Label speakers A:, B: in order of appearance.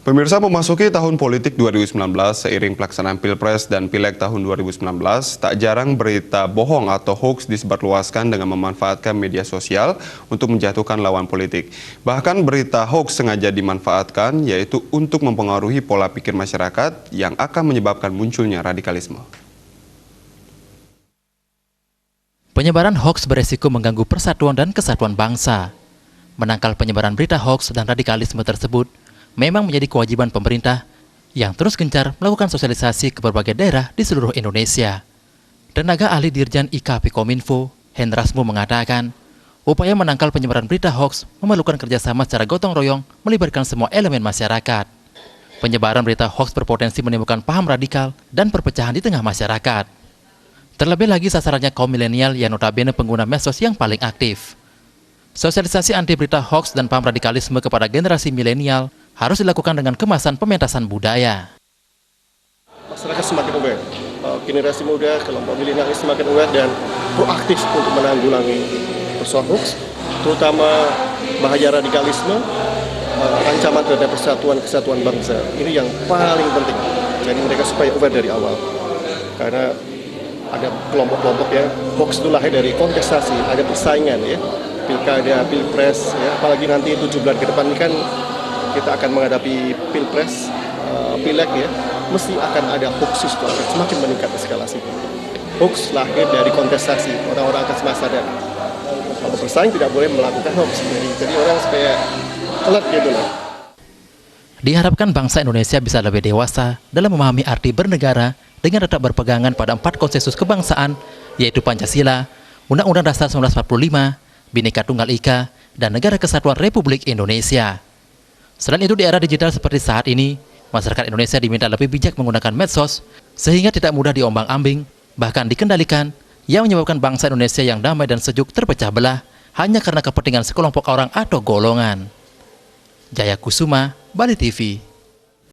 A: Pemirsa, memasuki tahun politik 2019, seiring pelaksanaan Pilpres dan Pileg tahun 2019, tak jarang berita bohong atau hoax disebarluaskan dengan memanfaatkan media sosial untuk menjatuhkan lawan politik. Bahkan berita hoax sengaja dimanfaatkan, yaitu untuk mempengaruhi pola pikir masyarakat yang akan menyebabkan munculnya radikalisme.
B: Penyebaran hoax beresiko mengganggu persatuan dan kesatuan bangsa. Menangkal penyebaran berita hoax dan radikalisme tersebut memang menjadi kewajiban pemerintah yang terus gencar melakukan sosialisasi ke berbagai daerah di seluruh Indonesia. Tenaga ahli Dirjen IKP Kominfo, Hendrasmu mengatakan, upaya menangkal penyebaran berita hoax memerlukan kerjasama secara gotong royong melibatkan semua elemen masyarakat. Penyebaran berita hoax berpotensi menimbulkan paham radikal dan perpecahan di tengah masyarakat. Terlebih lagi sasarannya kaum milenial yang notabene pengguna medsos yang paling aktif. Sosialisasi anti berita hoax dan paham radikalisme kepada generasi milenial harus dilakukan dengan kemasan pementasan budaya.
C: Masyarakat semakin aware, generasi muda, kelompok milenial semakin aware dan proaktif untuk menanggulangi persoalan hoax, terutama bahaya radikalisme, ancaman terhadap persatuan kesatuan bangsa. Ini yang paling penting. Jadi mereka supaya aware dari awal, karena ada kelompok-kelompok ya, hoax itu lahir dari kontestasi, ada persaingan ya, pilkada, pilpres, ya, apalagi nanti 7 bulan ke depan ini kan kita akan menghadapi pilpres, pileg ya, mesti akan ada hoax itu akan semakin meningkat eskalasi. Hoax lahir dari kontestasi, orang-orang akan semakin sadar. Kalau bersaing tidak boleh melakukan hoax, jadi orang supaya alert gitu loh.
B: Diharapkan bangsa Indonesia bisa lebih dewasa dalam memahami arti bernegara dengan tetap berpegangan pada 4 konsensus kebangsaan, yaitu Pancasila, Undang-Undang Dasar 1945, Bhinneka Tunggal Ika, dan Negara Kesatuan Republik Indonesia. Selain itu, di era digital seperti saat ini, masyarakat Indonesia diminta lebih bijak menggunakan medsos sehingga tidak mudah diombang-ambing, bahkan dikendalikan, yang menyebabkan bangsa Indonesia yang damai dan sejuk terpecah belah hanya karena kepentingan sekelompok orang atau golongan. Jaya Kusuma, Bali TV.